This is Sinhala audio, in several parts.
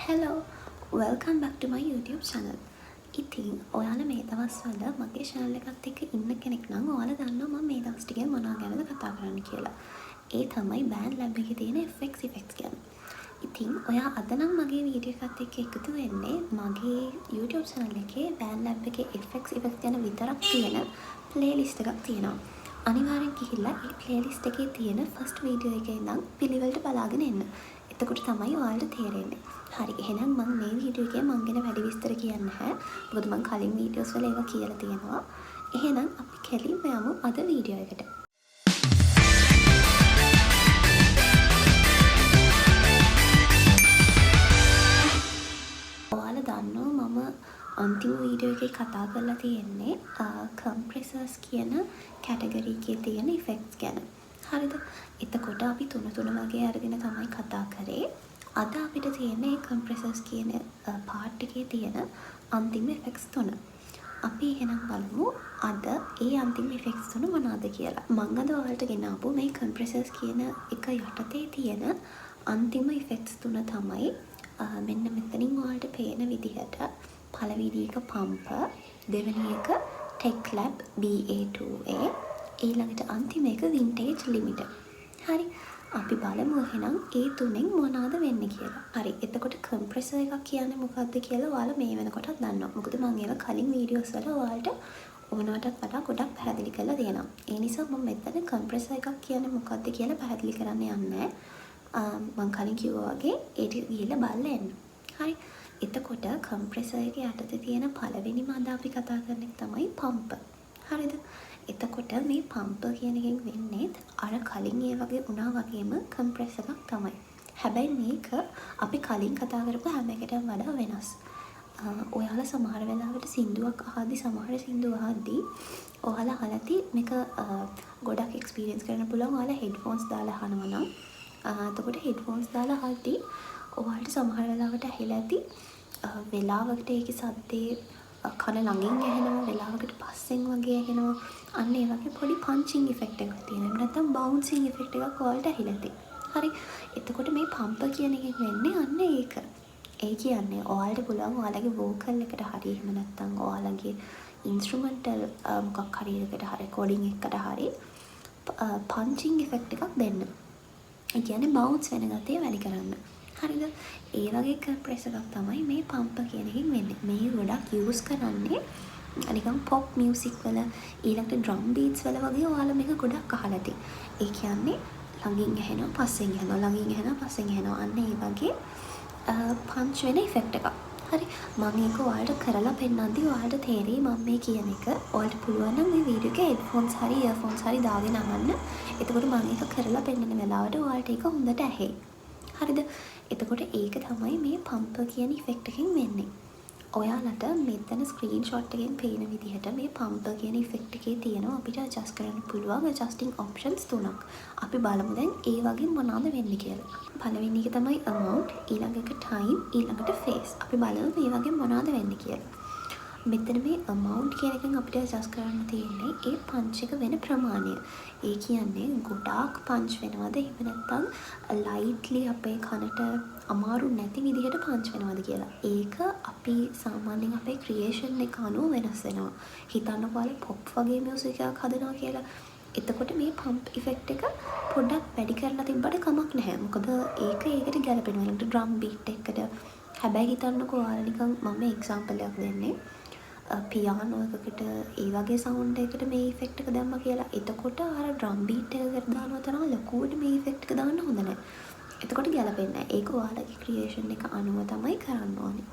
Hello, welcome back to my YouTube channel. ඉතින් ඔයාලා මේ දවස්වල මගේ channel එකත් එක්ක ඉන්න කෙනෙක් නම් ඔයාලා දන්නවා මම මේ දවස් ටිකේ මොනවා ගැනද කතා කරන්න කියලා. ඒ තමයි BandLab එකේ තියෙන FX effects ගැන. ඉතින් ඔයා අද නම් මගේ වීඩියෝ එකත් එක්ක එකතු වෙන්නේ මගේ YouTube channel එකේ BandLab එකේ FX effects ගැන විතරක් තියෙන playlist එකක් තියෙනවා. අනිවාර්යෙන් ගිහිල්ලා ඒ playlist එකේ තියෙන first video එකේ ඉඳන් පිළිවෙලට බලාගෙන එන්න. එතකොට තමයි ඔයාලට තේරෙන්නේ. හරි එහෙනම් මම මේ වීඩියෝ එකේ මං ගැන වැඩි විස්තර කියන්නේ නැහැ. මොකද මං කලින් වීඩියෝස් වල ඒවා කියලා තියෙනවා. එහෙනම් අපි කෙලින්ම යමු අද වීඩියෝ එකට. ඔයාලා දන්නවා මම අන්තිම වීඩියෝ එකේ කතා කරලා තියෙන්නේ compressors කියන කැටගරි එකේ තියෙන effects ගැන. හරිද? එතකොට අපි තුන වගේ අරගෙන තමයි කතා කරේ. අද අපිට තියෙන්නේ compressors කියන part එකේ තියෙන අන්තිම effects තුන. අපි එහෙනම් බලමු අද ඒ අන්තිම effects තුන මොනවාද කියලා. මම අද ඔයාලට ගෙනාවු මේ compressors කියන එක යටතේ තියෙන අන්තිම effects තුන තමයි මෙන්න මෙතනින් ඔයාලට පේන විදිහට පළවෙනි එක pump, දෙවෙනි එක TechLab BA2A, ඊළඟට අන්තිම එක vintage limiter. හරි. අපි බලමු එහෙනම් ඒ තුනෙන් මොනවාද වෙන්නේ කියලා. හරි. එතකොට compressor එකක් කියන්නේ මොකක්ද කියලා ඔයාලා මේ වෙනකොටත් දන්නවා. මොකද මම ඒවා කලින් වීඩියෝස් වල ඔයාලට ඕනවටත් වඩා ගොඩක් පැහැදිලි කරලා තියෙනවා. ඒ නිසා මම මෙතන compressor එකක් කියන්නේ මොකක්ද කියලා පැහැදිලි කරන්න යන්නේ මම කලින් කිව්වා වගේ ඒක ගිහිල්ලා බලන්න එන්න. හරි. එතකොට compressor එකේ යටතේ තියෙන පළවෙනිම අද අපි කතා කරන එක තමයි pump. හරිද? එතකොට මේ පම්ප කියන එකෙන් වෙන්නේ අර කලින් ඒ වගේ වුණා වගේම compressor එකක් තමයි. හැබැයි මේක අපි කලින් කතා කරපු හැම එකටම වඩා වෙනස්. ඔයාලා සමහර වෙලාවට සින්දුවක් අහද්දි සමහර සින්දු අහද්දි ඔයාලා අහලති මේක ගොඩක් එක්ස්පීරියන්ස් කරන්න පුළුවන්. ඔයාලා headphones දාලා අහනවා නම් එතකොට headphones දාලා අහද්දි ඔයාලට සමහර වෙලාවට ඇහිලා ඇති වෙලාවකට ඒකේ සද්දේ කන ළඟින් ඇහෙනවා, වෙලාවකට පස්සෙන් වගේ ඇහෙනවා. අන්න ඒ වගේ පොඩි පන්චිං ඉෆෙක්ට් එකක් තියෙනවා. නැත්නම් බවුන්සිං ඉෆෙක්ට් එකක් ඔයාලට ඇහිලා ඇති. හරි. එතකොට මේ පම්ප කියන එකෙන් වෙන්නේ අන්න ඒක. ඒ කියන්නේ ඔයාලට පුළුවන් ඔයාලගේ වෝකල් එකට හරි එහෙම නැත්නම් ඔයාලගේ ඉන්ස්ට්‍රුමෙන්ටල් මොකක් හරි එකකට හරි රෙකෝඩින් එකකට හරි පන්චිං ඉෆෙක්ට් එකක් දෙන්න. ඒ කියන්නේ බවුන්ස් වෙන ගතිය වැඩි කරන්න. හරිද? ඒ වගේ compressor එකක් තමයි මේ pump කියන එකෙන් වෙන්නේ. මේ ගොඩක් use කරන්නේ නිකන් pop music වල ඊළඟට drum beats වල වගේ ඔයාලා මේක ගොඩක් අහලා ඇති. ඒ කියන්නේ ළඟින් ඇහෙනවා පස්සෙන් ඇහෙනවා ළඟින් ඇහෙනවා පස්සෙන් ඇහෙනවා. අන්න ඒ වගේ punch වෙන effect එකක්. හරි. මම මේක ඔයාලට කරලා පෙන්නද්දි ඔයාලට තේරෙයි මම මේ කියන එක. ඔයාලට පුළුවන් නම් මේ වීඩියෝ එකේ headphones හරි earphones හරි දාගෙන අහන්න. එතකොට මම ඒක කරලා පෙන්නන වෙලාවට ඔයාලට ඒක හොඳට ඇහෙයි. හරිද? එතකොට ඒක තමයි මේ පම්ප කියන ඉෆෙක්ට් එකෙන් වෙන්නේ. ඔයාලට මෙතන ස්ක්‍රීන්ෂොට් එකෙන් පේන විදිහට මේ පම්ප කියන ඉෆෙක්ට් එකේ තියෙනවා අපිට ඇඩ්ජස්ට් කරන්න පුළුවන් ඇඩ්ජස්ටිං ඔප්ෂන්ස් තුනක්. අපි බලමු දැන් ඒ වගේ මොනවද වෙන්නේ කියලා. පළවෙනි එක තමයි amount, ඊළඟ එක time, ඊළඟට phase. අපි බලමු මේ වගේ මොනවද වෙන්නේ කියලා. මෙතන මේ amount කියන එකෙන් අපිට ඇඩ්ජස්ට් කරන්න තියෙන්නේ ඒ පන්ච් එක වෙන ප්‍රමාණය. ඒ කියන්නේ ගොඩාක් පන්ච් වෙනවද එහෙම නැත්නම් lightly අපේ කනට අමාරු නැති විදිහට පන්ච් වෙනවද කියලා. ඒක අපි සාමාන්‍යයෙන් අපේ ක්‍රියේෂන් එක අනුව වෙනස් වෙනවා. හිතන්නකෝ ඔයාලා pop වගේ music එකක් හදනවා කියලා. එතකොට මේ pump effect එක පොඩ්ඩක් වැඩි කරලා තිබ්බට කමක් නැහැ. මොකද ඒක ඒකට ගැලපෙනවා. ඊළඟට drum beat එකකට. හැබැයි හිතන්නකෝ ඔයාලා නිකන් මම example එකක් දෙන්නේ. පියානෝ එකකට ඒ වගේ සවුන්ඩ් එකකට මේ ඉෆෙක්ට් එක දැම්මා කියලා. එතකොට අර ඩ්‍රම් බීට් එකකට දානවා තරම් ලොකුවට මේ ඉෆෙක්ට් එක දාන්න හොඳ නැහැ. එතකොට ගැලපෙන්නේ නැහැ. ඒක ඔයාලගේ ක්‍රියේෂන් එක අනුව තමයි කරන්න ඕනේ.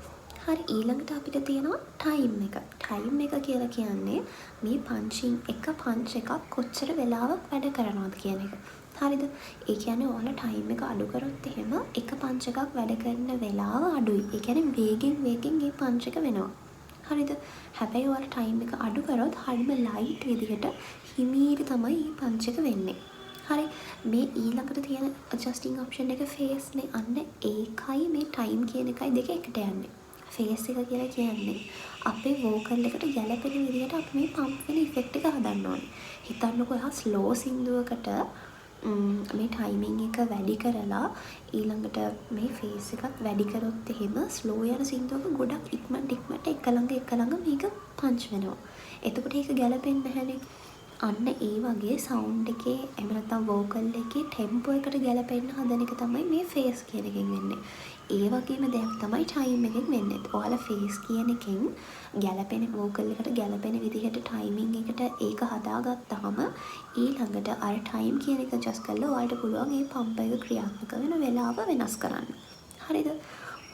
හරි. ඊළඟට අපිට තියෙනවා ටයිම් එක. ටයිම් එක කියලා කියන්නේ මේ පන්චින් එක පන්ච් එකක් කොච්චර වෙලාවක් වැඩ කරනවද කියන එක. හරිද? ඒ කියන්නේ ඔයාලා ටයිම් එක අඩු කරොත් එහෙම එක පන්ච් එකක් වැඩ කරන වෙලාව අඩුයි. ඒ කියන්නේ වේගෙන් මේ පන්ච් එක වෙනවා. හරිද? හැබැයි ඔයාලා ටයිම් එක අඩු කරොත් හරිම ලයිට් විදිහට හිමීරි තමයි මේ පන්ච් එක වෙන්නේ. හරි. මේ ඊළඟට තියෙන adjusting option එක phase නේ. අන්න ඒකයි මේ time කියන එකයි දෙක එකට යන්නේ. phase එක කියලා කියන්නේ අපේ vocal එකට ගැළපෙන විදිහට අපි මේ pump වෙන effect එක හදන්න ඕනේ. හිතන්නකෝ එහා slow සින්දුවකට මේ ටයිමිං එක වැඩි කරලා ඊළඟට මේ ෆේස් එකත් වැඩි කරොත් එහෙම ස්ලෝ යන සින්දුවක ගොඩක් ඉක්මනට එක ළඟ මේක පංච් වෙනවා. එතකොට ඒක ගැලපෙන්නේ නැහැනේ. අන්න ඒ වගේ සවුන්ඩ් එකේ එහෙම නැත්නම් වෝකල් එකේ ටෙම්පෝ එකට ගැලපෙන්න හදන එක තමයි මේ ෆේස් කියන එකෙන් වෙන්නේ. ඒ වගේම දෙයක් තමයි ටයිම් එකෙන් වෙන්නේ. ඔයාලා ෆේස් කියන එකෙන් ගැලපෙන වෝකල් එකට ගැලපෙන විදිහට ටයිමිං එකට ඒක හදාගත්තාම ඊළඟට අර ටයිම් කියන එක ඇඩ්ජස්ට් කරලා ඔයාලට පුළුවන් මේ පම්ප් එක ක්‍රියාත්මක වෙන වෙලාව වෙනස් කරන්න. හරිද?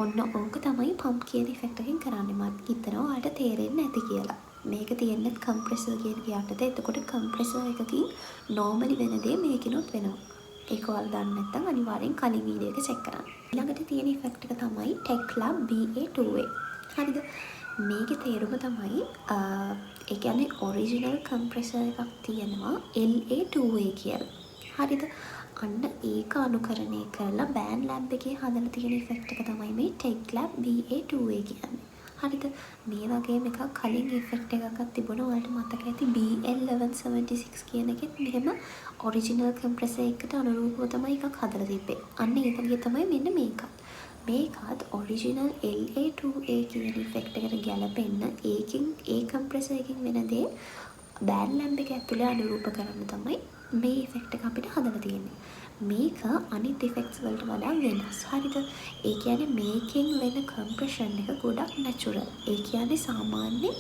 ඔන්න ඕක තමයි පම්ප් කියන ඉෆෙක්ට් එකෙන් කරන්නේ. මම හිතනවා ඔයාලට තේරෙන්නේ නැති කියලා. මේක තියෙන්නේ කම්ප්‍රෙසර් කියන යටතේ. එතකොට කම්ප්‍රෙසර් එකකින් නෝමලි වෙන දේ මේකිනුත් වෙනවා. ඒක ඔයාලා දන්නේ නැත්නම් අනිවාර්යෙන් කලින් වීඩියෝ එක චෙක් කරන්න. ඊළඟට තියෙන ඉෆෙක්ට් එක තමයි Teclab BA2A. හරිද? මේකේ තේරුම තමයි ඒ කියන්නේ ඔරිජිනල් කම්ප්‍රෙසර් එකක් තියෙනවා LA2A කියලා. හරිද? අන්න ඒක අනුකරණය කරලා BandLab එකේ හදලා තියෙන ඉෆෙක්ට් එක තමයි මේ Teclab BA2A කියන්නේ. හරිද? මේ වගේම එකක් කලින් ඉෆෙක්ට් එකක් තිබුණා. ඔයාලට මතක ඇති BL1176 කියන එකෙත් මෙහෙම ඔරිජිනල් කම්ප්‍රෙසර් එකට අනුරූපව තමයි එකක් හදලා තිබ්බේ. අන්න ඒ වගේ තමයි මෙන්න මේකත්. මේකත් ඔරිජිනල් LA2A කියන ඉෆෙක්ට් එකට ගැලපෙන්න ඒකෙන් ඒ කම්ප්‍රෙසර් එකකින් වෙන දේ BandLab එක ඇතුලේ අනුරූප කරන්න තමයි මේ ඉෆෙක්ට් එක අපිට හදලා තියෙන්නේ. මේක අනිත් ඉෆෙක්ට්ස් වලට වඩා වෙනස්. හරිද? ඒ කියන්නේ මේකෙන් වෙන කම්ප්‍රෙෂන් එක ගොඩක් නැචරල්. ඒ කියන්නේ සාමාන්‍ය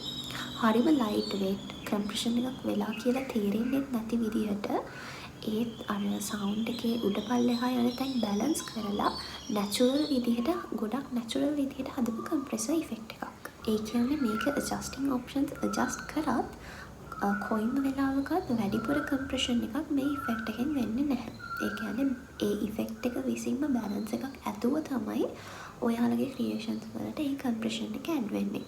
හරිම ලයිට් වේට් කම්ප්‍රෙෂන් එකක් වෙලා කියලා තේරෙන්නේ නැති විදිහට ඒත් අර සවුන්ඩ් එකේ උඩ පල්ලෙහා යන තැන් බැලන්ස් කරලා නැචරල් විදිහට ගොඩක් නැචරල් විදිහට හදපු කම්ප්‍රෙසර් ඉෆෙක්ට් එකක්. ඒ කියන්නේ මේක ඇඩ්ජස්ටිං ඔප්ෂන්ස් ඇඩ්ජස්ට් කරත් කොයිම වෙලාවකත් වැඩිපුර කම්ප්‍රෙෂන් එකක් මේ ඉෆෙක්ට් එකෙන් වෙන්නේ නැහැ. ඒ කියන්නේ ඒ ඉෆෙක්ට් එක විසින්ම බැලන්ස් එකක් ඇතුව තමයි ඔයාලගේ ක්‍රියේෂන්ස් වලට ඒ කම්ප්‍රෙෂන් එක ඇඩ් වෙන්නේ.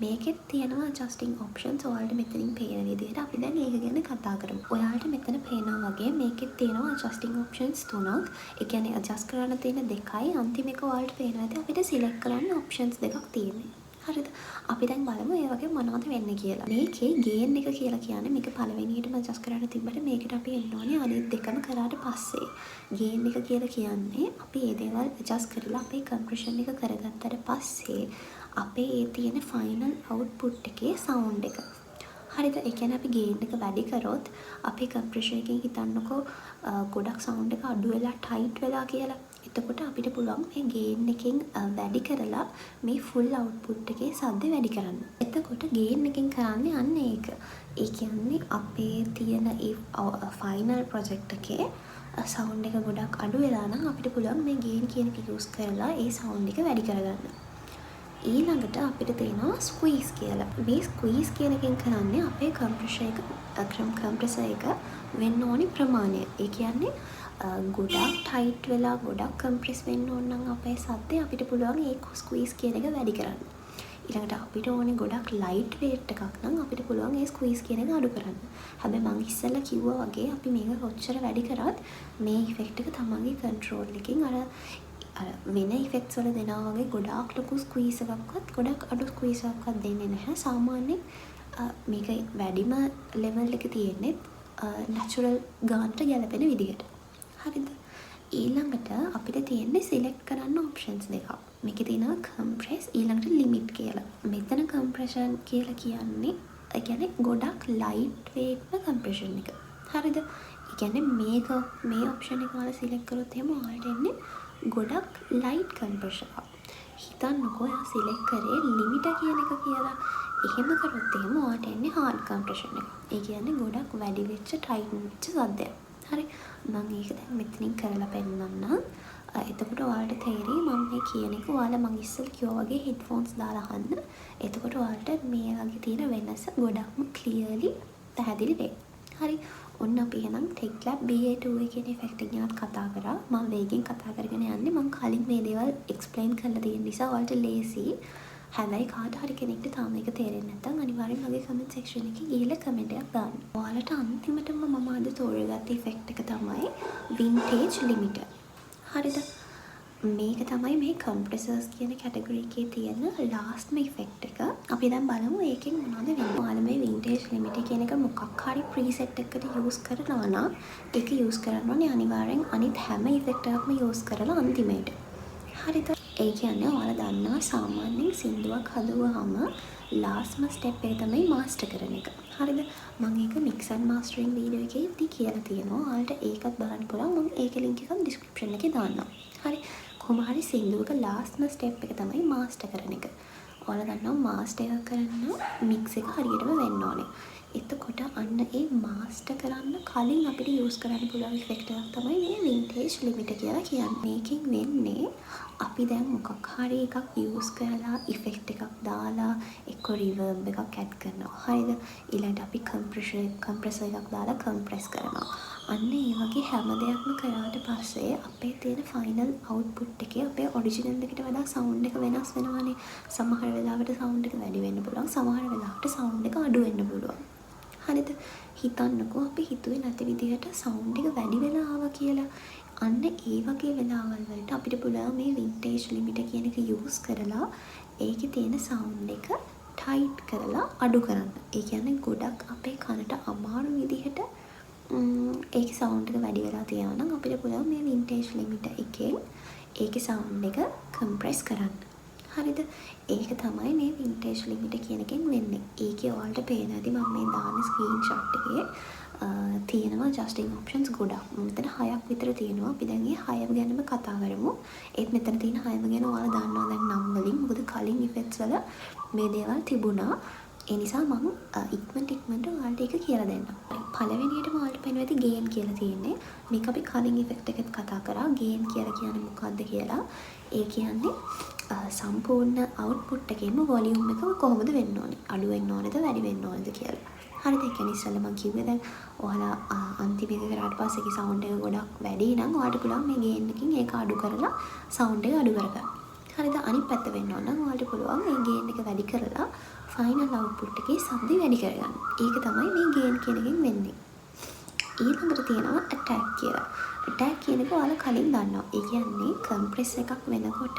මේකෙත් තියෙනවා ඇඩ්ජස්ටිං ඔප්ෂන්ස්. ඔයාලට මෙතනින් පේන විදිහට අපි දැන් ඒක ගැන කතා කරමු. ඔයාලට මෙතන පේනවා වගේ මේකෙත් තියෙනවා ඇඩ්ජස්ටිං ඔප්ෂන්ස් 3ක්. ඒ කියන්නේ ඇඩ්ජස්ට් කරන්න තියෙන දෙකයි. අන්තිම එක ඔයාලට පේනවා ඇති අපිට සිලෙක්ට් කරන්න ඔප්ෂන්ස් දෙකක් තියෙනවා. හරිද? අපි දැන් බලමු ඒ වගේ මොනවද වෙන්නේ කියලා. මේකේ ගේන් එක කියලා කියන්නේ මේක පළවෙනියටම ඇඩ්ජස්ට් කරන්න තිබ්බට මේකට අපි එන්න ඕනේ අනිත් දෙකම කරාට පස්සේ. ගේන් එක කියලා කියන්නේ අපි මේ දේවල් ඇඩ්ජස්ට් කරලා අපේ කම්ප්‍රෙෂන් එක කරගත්තට පස්සේ අපේ ඒ තියෙන ෆයිනල් අවුට්පුට් එකේ සවුන්ඩ් එක. හරිද? ඒ කියන්නේ අපි ගේන් එක වැඩි කරොත් අපේ කම්ප්‍රෙෂන් එකෙන් හිතන්නකෝ ගොඩක් සවුන්ඩ් එක අඩු වෙලා ටයිට් වෙලා කියලා. එතකොට අපිට පුළුවන් මේ ගේන් එකෙන් වැඩි කරලා මේ ෆුල් අවුට්පුට් එකේ සද්ද වැඩි කරන්න. එතකොට ගේන් එකෙන් කරන්නේ අන්න ඒක. ඒ කියන්නේ අපේ තියෙන ඒ ෆයිනල් ප්‍රොජෙක්ට් එකේ සවුන්ඩ් එක ගොඩක් අඩු වෙලා නම් අපිට පුළුවන් මේ ගේන් කියන එක යූස් කරලා ඒ සවුන්ඩ් එක වැඩි කරගන්න. ඊළඟට අපිට තියෙනවා ස්ක්වීස් කියලා. මේ ස්ක්වීස් කියන එකෙන් කරන්නේ අපේ කම්ප්‍රෙසර් එක වෙන්න ඕනි ප්‍රමාණය. ඒ කියන්නේ ගොඩක් ටයිට් වෙලා ගොඩක් කම්ප්‍රෙස් වෙන්න ඕන නම් අපේ සද්දේ අපිට පුළුවන් ඒ ස්ක්වීස් කියන එක වැඩි කරන්න. ඊළඟට අපිට ඕනේ ගොඩක් ලයිට් වේට් එකක් නම් අපිට පුළුවන් ඒ ස්ක්වීස් කියන එක අඩු කරන්න. හැබැයි මම ඉස්සෙල්ලා කිව්වා වගේ අපි මේක කොච්චර වැඩි කරත් මේ ඉෆෙක්ට් එක තමන්ගේ කන්ට්‍රෝල් එකකින් අර වෙන ඉෆෙක්ට්ස් වල දෙනවා වගේ ගොඩාක් ලොකු ස්ක්වීස් එකක්වත් ගොඩක් අඩු ස්ක්වීස් එකක්වත් දෙන්නේ නැහැ. සාමාන්‍යයෙන් මේක වැඩිම ලෙවල් එක තියෙන්නේ නැචරල් ගානට ගැලපෙන විදිහට. හරිද? ඊළඟට අපිට තියෙන්නේ සිලෙක්ට් කරන්න ඔප්ෂන්ස් දෙකක්. මේකේ තියෙනවා කම්ප්‍රෙස් ඊළඟට ලිමිට් කියලා. මෙතන කම්ප්‍රෙෂන් කියලා කියන්නේ ඒ කියන්නේ ගොඩක් ලයිට් වේට් කම්ප්‍රෙෂන් එක. හරිද? ඒ කියන්නේ මේ ඔප්ෂන් එක වල සිලෙක්ට් කරොත් එහෙම ඔයාලට එන්නේ ගොඩක් ලයිට් කම්ප්‍රෙෂන් එකක්. හිතන්නකෝ ඔයා සිලෙක්ට් කරේ ලිමිට කියන එක කියලා. එහෙම කරොත් එහෙම ඔයාලට එන්නේ හાર્ඩ් කම්ප්‍රෙෂන් එක. ඒ කියන්නේ ගොඩක් වැඩි වෙච්ච ටයිට් වෙච්ච සද්දයක්. හරි? මම ඒක දැන් මෙතනින් කරලා පෙන්නන්නම්. එතකොට ඔයාලට තේරෙයි මම මේ කියන එක ඔයාලා මම ඉස්සෙල්ලා කිව්වා වගේ හෙඩ්ෆෝන්ස් දාලා අහන්න. එතකොට ඔයාලට මේ වගේ තියෙන වෙනස ගොඩක්ම ක්ලියර්ලි පැහැදිලි වෙයි. හරි? ඔන්න අපි එහෙනම් Teclab BA2A කියන ඉෆෙක්ට් එක ගැන කතා කරා. මම වේගෙන් කතා කරගෙන යන්නේ. මම කලින් මේ දේවල් එක්ස්ප්ලেইন කරලා තියෙන නිසා ඔයාලට ලේසි. හැබැයි කාට හරි කෙනෙක්ට තාම ඒක තේරෙන්නේ නැත්නම් අනිවාර්යෙන් මගේ කමෙන්ට් සෙක්ෂන් එකේ ගිහලා කමෙන්ට් එකක් දාන්න. ඔයාලට අන්තිමටම මම අද තෝරගත්ත ඉෆෙක්ට් එක තමයි vintage limiter. හරිද? මේක තමයි මේ කම්ප්‍රෙසර්ස් කියන කැටගරි එකේ තියෙන ලාස්ට්ම ඉෆෙක්ට් එක. අපි දැන් බලමු ඒකෙන් මොනවද වෙන්නේ. ඔයාලා මේ වින්ටේජ් ලිමිට් කියන එක මොකක් හරි ප්‍රීසෙට් එකකට යූස් කරනවා නම් ඒක යූස් කරන්න ඕනේ අනිවාර්යෙන් අනිත් හැම ඉෆෙක්ට් එකක්ම යූස් කරලා අන්තිමේට. හරිද? ඒ කියන්නේ ඔයාලා දන්නවා සාමාන්‍යයෙන් සින්දුවක් හදුවාම ලාස්ට්ම ස්ටෙප් එක තමයි මාස්ටර් කරන එක. හරිද? මම ඒක මික්ස් ඇන්ඩ් මාස්ටරින් වීඩියෝ එකේදී කියලා තියෙනවා. ඔයාලට ඒකත් බලන්න පුළුවන්. මම ඒකේ ලින්ක් එකක් ඩිස්ක්‍රිප්ෂන් එකේ දාන්නම්. හරි. කොහොම හරි සින්දුවක ලාස්ට්ම ස්ටෙප් එක තමයි මාස්ටර් කරන එක. ඔයාලා දන්නවා මාස්ටර් එක කරන්න මික්ස් එක හරියටම වෙන්න ඕනේ. එතකොට අන්න ඒ මාස්ටර් කරන්න කලින් අපිට යූස් කරන්න පුළුවන් ඉෆෙක්ට් එකක් තමයි මේ වින්ටේජ් ලිමිට් කියලා කියන්නේ. මේකෙන් වෙන්නේ අපි දැන් මොකක් හරි එකක් යූස් කරලා ඉෆෙක්ට් එකක් දාලා එක්ක රිවර්බ් එකක් ඇඩ් කරනවා. හරිද? ඊළඟට අපි කම්ප්‍රෙසර් එකක් දාලා කම්ප්‍රෙස් කරනවා. අන්න ඒ වගේ හැම දෙයක්ම කරාට පස්සේ අපේ තියෙන ෆයිනල් අවුට්පුට් එකේ අපේ ඔරිජිනල් එකට වඩා සවුන්ඩ් එක වෙනස් වෙනවානේ. සමහර වෙලාවට සවුන්ඩ් එක වැඩි වෙන්න පුළුවන්. සමහර වෙලාවට සවුන්ඩ් එක අඩු වෙන්න පුළුවන්. හරිද? හිතන්නකෝ අපි හිතුවේ නැති විදිහට සවුන්ඩ් එක වැඩි වෙලා ආවා කියලා. අන්න ඒ වගේ වෙලාවල් වලට අපිට පුළුවන් මේ වින්ටේජ් ලිමිට් කියන එක යූස් කරලා ඒකේ තියෙන සවුන්ඩ් එක ටයිට් කරලා අඩු කරන්න. ඒ කියන්නේ ගොඩක් අපේ කනට අමාරු විදිහට ඒකේ සවුන්ඩ් එක වැඩි වෙලා තියෙනවා නම් අපිට පුළුවන් මේ වින්ටේජ් ලිමිට් එකෙන් ඒකේ සවුන්ඩ් එක කම්ප්‍රෙස් කරන්න. හරිද? ඒක තමයි මේ වින්ටේජ් ලිමිට් කියන එකෙන් වෙන්නේ. ඒකේ ඔයාලට පේන ඇති මම මේ දාන ස්ක්‍රීන්ෂොට් එකේ තියෙනවා ජස්ටින් ඔප්ෂන්ස් ගොඩක්. මෙතන 6ක් විතර තියෙනවා. අපි දැන් මේ 6 ගැනම කතා කරමු. ඒත් මෙතන තියෙන 6ම ගැන ඔයාලා දන්නවා දැන් නම් වලින්. මොකද කලින් ඉෆෙක්ට්ස් වල මේ දේවල් තිබුණා. ඒ නිසා මම ඉක්මනට ඔයාලට ඒක කියලා දෙන්නම්. පළවෙනියටම ඔයාලට පේනවා ඇති ගේන් කියලා තියෙන්නේ. මේක අපි කලින් ඉෆෙක්ට් එකත් කතා කරා. ගේන් කියලා කියන්නේ මොකක්ද කියලා. ඒ කියන්නේ සම්පූර්ණ අවුට්පුට් එකේම වොලියුම් එක කොහොමද වෙන්න ඕනේ? අඩු වෙන්න ඕනේද වැඩි වෙන්න ඕනේද කියලා. හරිද? ඒ කියන්නේ ඉස්සෙල්ලා මම කිව්වේ දැන් ඔයාලා අන්තිම එක කරාට පස්සේ ඒකේ සවුන්ඩ් එක ගොඩක් වැඩි නම් ඔයාලට පුළුවන් මේ ගේන් එකකින් ඒක අඩු කරලා සවුන්ඩ් එක අඩු කරගන්න. හරිද? අනිත් පැත්ත වෙන්න ඕන නම් ඔයාලට පුළුවන් මේ ගේන් එක වැඩි කරලා ෆයිනල් අවුට්පුට් එකේ සද්දේ වැඩි කරගන්න. ඒක තමයි මේ ගේන් කියන එකෙන් වෙන්නේ. ඊළඟට තියෙනවා ඇටැක් කියලා. ඇටැක් කියන එක ඔයාලා කලින් දන්නවා. ඒ කියන්නේ කම්ප්‍රෙස් එකක් වෙනකොට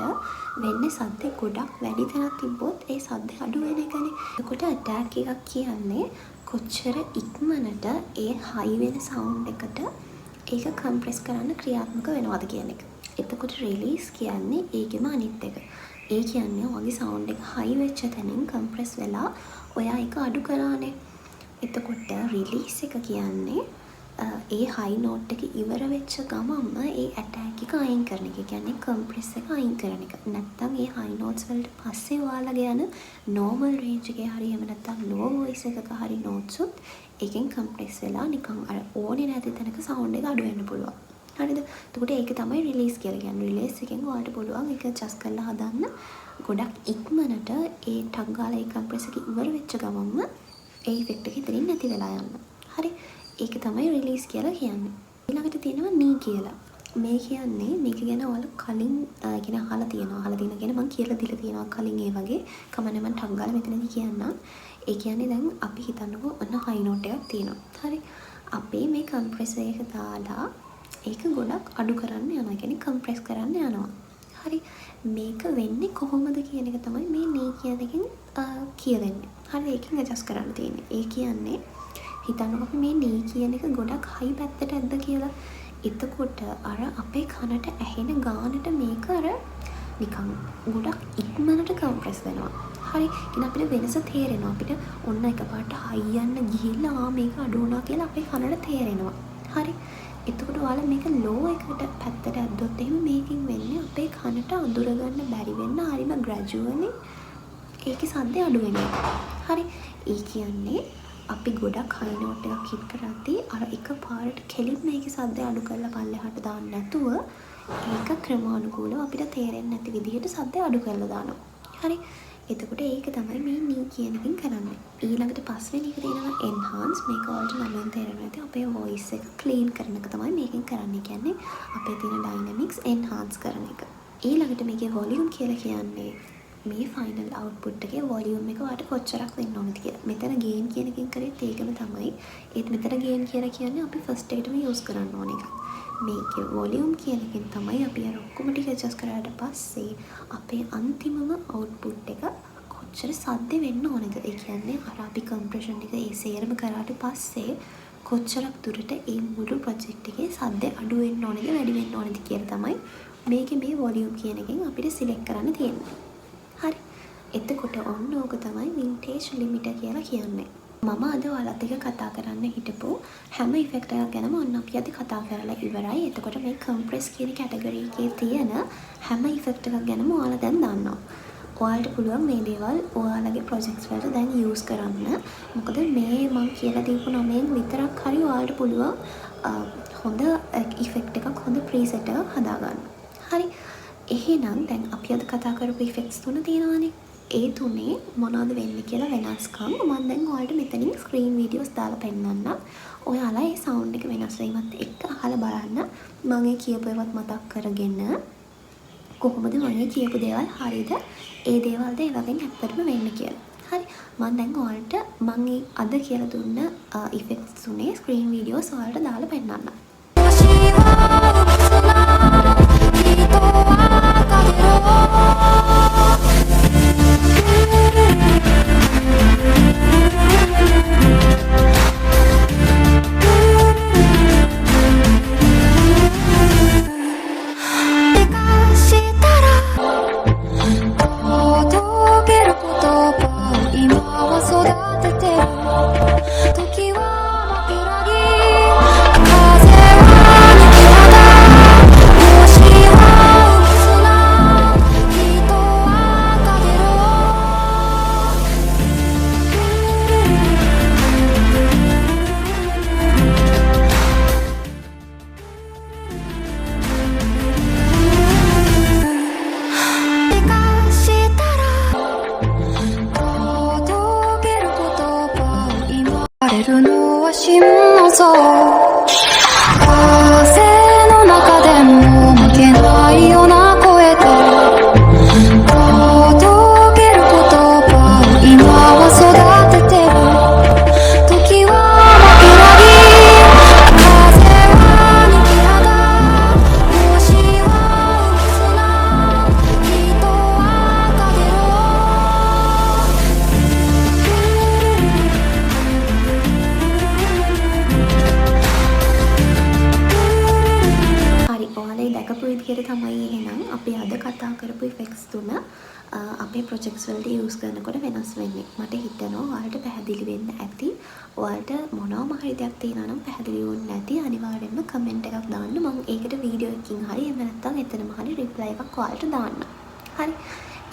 වෙන්නේ සද්දේ ගොඩක් වැඩි තැනක් තිබ්බොත් ඒ සද්දේ අඩු වෙන එකනේ. එතකොට ඇටැක් එකක් කියන්නේ කොච්චර ඉක්මනට ඒ හයි වෙන සවුන්ඩ් එකට ඒක කම්ප්‍රෙස් කරන්න ක්‍රියාත්මක වෙනවද කියන එක. එතකොට රිලීස් කියන්නේ ඒකෙම අනිත් එක. ඒ කියන්නේ ඔයගේ සවුන්ඩ් එක හයි වෙච්ච තැනින් කම්ප්‍රෙස් වෙලා ඔයා ඒක අඩු කරානේ. එතකොට රිලීස් එක කියන්නේ ඒ හයි නෝට් එක ඉවර වෙච්ච ගමන්ම ඒ ඇටැක් එක අයින් කරන එක. කියන්නේ කම්ප්‍රෙස් එක අයින් කරන එක. නැත්තම් ඒ හයි නෝට්ස් වලට පස්සේ ඔයාලගේ යන නෝමල් රේන්ජ් එකේ හරි එහෙම නැත්තම් ලෝ වොයිස් එකක හරි නෝට්ස් උත් එකෙන් කම්ප්‍රෙස් වෙලා නිකන් අර ඕනේ නැති තැනක සවුන්ඩ් එක අඩු වෙන්න පුළුවන්. හරිද? එතකොට ඒක තමයි රිලීස් කියලා කියන්නේ. රිලීස් එකෙන් ඔයාලට පුළුවන් ඒක ඇඩ්ජස්ට් කරලා හදන්න. ගොඩක් ඉක්මනට ඒ ටග් ගාලා ඒ කම්ප්‍රෙස් එක ඉවර වෙච්ච ගමන්ම ඒ ඉෆෙක්ට් එක ඉතින් නැති වෙලා යනවා. හරි? ඒක තමයි රිලීස් කියලා කියන්නේ. ඊළඟට තියෙනවා නී කියලා. මේ කියන්නේ මේක ගැන ඔයාලා කලින් කියන අහලා තියෙනවා. අහලා තියෙන කියන්නේ මම කියලා දීලා තියෙනවා කලින් ඒ වගේ. කමන්න මම ටග් ගාලා මෙතනදී කියන්නම්. ඒ කියන්නේ දැන් අපි හිතන්නකෝ ඔන්න හයි නෝට් එකක් තියෙනවා. හරි. අපි මේ කම්ප්‍රෙසර් එක දාලා ඒක ගොඩක් අඩු කරන්න යනවා. කියන්නේ කම්ප්‍රෙස් කරන්න යනවා. හරි. මේක වෙන්නේ කොහොමද කියන එක තමයි මේ නී කියන එකෙන් කියවෙන්නේ. හරි. ඒකෙන් ඇඩ්ජස්ට් කරන්න තියෙන්නේ. ඒ කියන්නේ හිතන්නකෝ අපි මේ නී කියන එක ගොඩක් හයි පැත්තට ඇද්ද කියලා. එතකොට අර අපේ කනට ඇහෙන ගානට මේක අර නිකන් ගොඩක් ඉක්මනට කම්ප්‍රෙස් වෙනවා. හරි. ඉතින් අපිට වෙනස තේරෙනවා. අපිට ඔන්න එකපාරට හයි යන්න ගිහිල්ලා මේක අඩු වුණා කියලා අපේ කනට තේරෙනවා. හරි. එතකොට ඔයාලා මේක ලෝ එකට පැත්තට ඇද්දොත් එහෙම මේකෙන් වෙන්නේ අපේ කනට අඳුර ගන්න බැරි වෙන්න හරිම ග්‍රැජුවලි ඒකේ සද්දේ අඩු වෙනවා. හරි. ඒ කියන්නේ අපි ගොඩක් හයි නෝට් එකක් හිට් කරද්දී අර එක පාරට කෙලින්ම මේකේ සද්දේ අඩු කරලා පල්ලෙහාට දාන්න නැතුව ඒක ක්‍රමානුකූලව අපිට තේරෙන්නේ නැති විදිහට සද්දේ අඩු කරලා දානවා. හරි. එතකොට ඒක තමයි මේ නී කියන එකෙන් කරන්නේ. ඊළඟට පස්වෙනි එක තියෙනවා එන්හාන්ස්. මේක ඔයාලට නමෙන් තේරෙනවා ඇති. අපේ වොයිස් එක ක්ලීන් කරන එක තමයි මේකෙන් කරන්නේ. කියන්නේ අපේ තියෙන ඩයිනමික්ස් එන්හාන්ස් කරන එක. ඊළඟට මේකේ වොලියුම් කියලා කියන්නේ මේ ෆයිනල් අවුට්පුට් එකේ වොලියුම් එක ඔයාලට කොච්චරක් වෙන්න ඕනද කියලා. මෙතන ගේන් කියන එකෙන් කරේත් ඒකම තමයි. ඒත් මෙතන ගේන් කියලා කියන්නේ අපි ෆස්ට් එකටම යූස් කරන්න ඕන එකක්. මේකේ වොලියුම් කියන එකෙන් තමයි අපි අර ඔක්කොම ටික ඇඩ්ජස්ට් කරාට පස්සේ අපේ අන්තිමම අවුට්පුට් එක කොච්චර සද්ද වෙන්න ඕනද? ඒ කියන්නේ අර අපි කම්ප්‍රෙෂන් එක ඒ සේරම කරාට පස්සේ කොච්චරක් දුරට ඒ මුළු ප්‍රොජෙක්ට් එකේ සද්ද අඩු වෙන්න ඕනද වැඩි වෙන්න ඕනද කියලා තමයි මේකේ මේ වොලියුම් කියන එකෙන් අපිට සිලෙක්ට් කරන්න තියෙන්නේ. හරි. එතකොට ඔන්න ඕක තමයි වින්ටේජ් ලිමිටර් කියලා කියන්නේ. මම අද ඔයාලත් එක්ක කතා කරන්න හිටපු හැම ඉෆෙක්ට් එකක් ගැනම ඔන්න අපි අද කතා කරලා ඉවරයි. එතකොට මේ කම්ප්‍රෙස් කියන කැටගරි එකේ තියෙන හැම ඉෆෙක්ට් එකක් ගැනම ඔයාලා දැන් දන්නවා. ඔයාලට පුළුවන් මේ දේවල් ඔයාලගේ ප්‍රොජෙක්ට්ස් වලට දැන් යූස් කරන්න. මොකද මේ මම කියලා දීපු නමෙන් විතරක් හරි ඔයාලට පුළුවන් හොඳ ඉෆෙක්ට් එකක් හොඳ ප්‍රීසෙට් එකක් හදාගන්න. හරි. එහෙනම් දැන් අපි අද කතා කරපු ඉෆෙක්ට්ස් තුන තියෙනවානේ. ඒ තුනේ මොනවද වෙන්නේ කියලා වෙනස්කම් මම දැන් ඔයාලට මෙතනින් ස්ක්‍රීන් වීඩියෝස් දාලා පෙන්නන්නම්. ඔයාලා ඒ සවුන්ඩ් එක වෙනස් වීමත් එක්ක අහලා බලන්න. මම ඒ කියපු ඒවත් මතක් කරගෙන කොහොමද මම කියපු දේවල් හරියද? ඒ දේවල්ද ඒ වගේ ඇත්තටම වෙන්නේ කියලා. හරි. මම දැන් ඔයාලට මම අද කියලා දුන්න ඉෆෙක්ට්ස් තුනේ ස්ක්‍රීන් වීඩියෝස් ඔයාලට දාලා පෙන්නන්නම්. අපේ ප්‍රොජෙක්ට්ස් වලට යූස් කරනකොට වෙනස් වෙන්නේ. මට හිතෙනවා ඔයාලට පැහැදිලි වෙන්න ඇති. ඔයාලට මොනවාම හරි දෙයක් තියෙනවා නම් පැහැදිලි වුණ නැති අනිවාර්යෙන්ම කමෙන්ට් එකක් දාන්න. මම ඒකට වීඩියෝ එකකින් හරි එහෙම නැත්නම් එතනම හරි රිප්ලයි එකක් ඔයාලට දාන්න. හරි.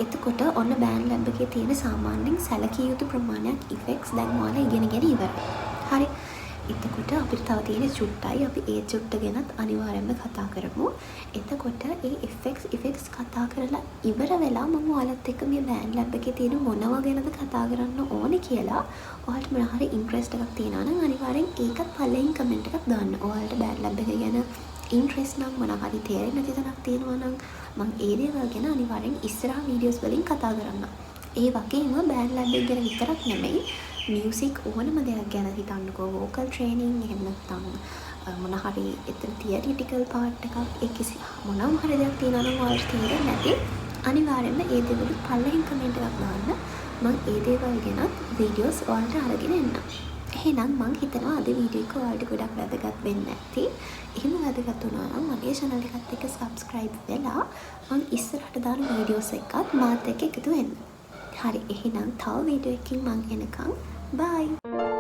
එතකොට ඔන්න බෑන්ඩ් ලැබ් එකේ තියෙන සාමාන්‍යයෙන් සැලකිය යුතු ප්‍රමාණයක් ඉෆෙක්ට්ස් දැන් ඔයාලා ඉගෙනගෙන ඉවරයි. හරි. එතකොට අපිට තව තියෙන චුට්ටයි අපි ඒ චුට්ට ගැනත් අනිවාර්යෙන්ම කතා කරමු. එතකොට ඒ ඉෆෙක්ට්ස් කතා කරලා ඉවර වෙලා මම ඔයාලත් එක්ක මේ බෑන්ඩ් ලැබ් එකේ තියෙන මොනවා ගැනද කතා කරන්න ඕනේ කියලා ඔයාලට මොනවා හරි ඉන්ට්‍රෙස්ට් එකක් තියෙනවා නම් අනිවාර්යෙන් ඒකත් පල්ලෙන් කමෙන්ට් එකක් දාන්න. ඔයාලට බෑන්ඩ් ලැබ් එක ගැන ඉන්ට්‍රෙස්ට් නම් මොනවා හරි තේරෙන්නේ නැති තැනක් තියෙනවා නම් මම ඒ දේවල් ගැන අනිවාර්යෙන් ඉස්සරහා වීඩියෝස් වලින් කතා කරන්න. ඒ වගේම බෑන්ඩ් ලැබ් එක ගැන විතරක් නෙමෙයි මියුසික් ඕනම දෙයක් ගැන හිතන්නකෝ වෝකල් ට්‍රේනින් එහෙම නැත්නම් මොන හරි එතන තියරිටිකල් පාර්ට් එකක් ඒ කිසි මොනම හරි දෙයක් තියෙනවා නම් ඔයාලට තේරෙන්නේ නැති අනිවාර්යෙන්ම ඒ දේවල් පල්ලෙහින් කමෙන්ට් එකක් දාන්න. මම ඒ දේවල් ගැන වීඩියෝස් ඔයාලට අරගෙන එන්නම්. එහෙනම් මම හිතනවා අද වීඩියෝ එක ඔයාලට ගොඩක් වැදගත් වෙන්න ඇති. එහෙම වැදගත් වුණා නම් මගේ channel එකත් එක්ක subscribe වෙලා මම ඉස්සරහට දාන වීඩියෝස් එකත් මාත් එක්ක එකතු වෙන්න. හරි එහෙනම් තව වීඩියෝ එකකින් මම එනකම් bye.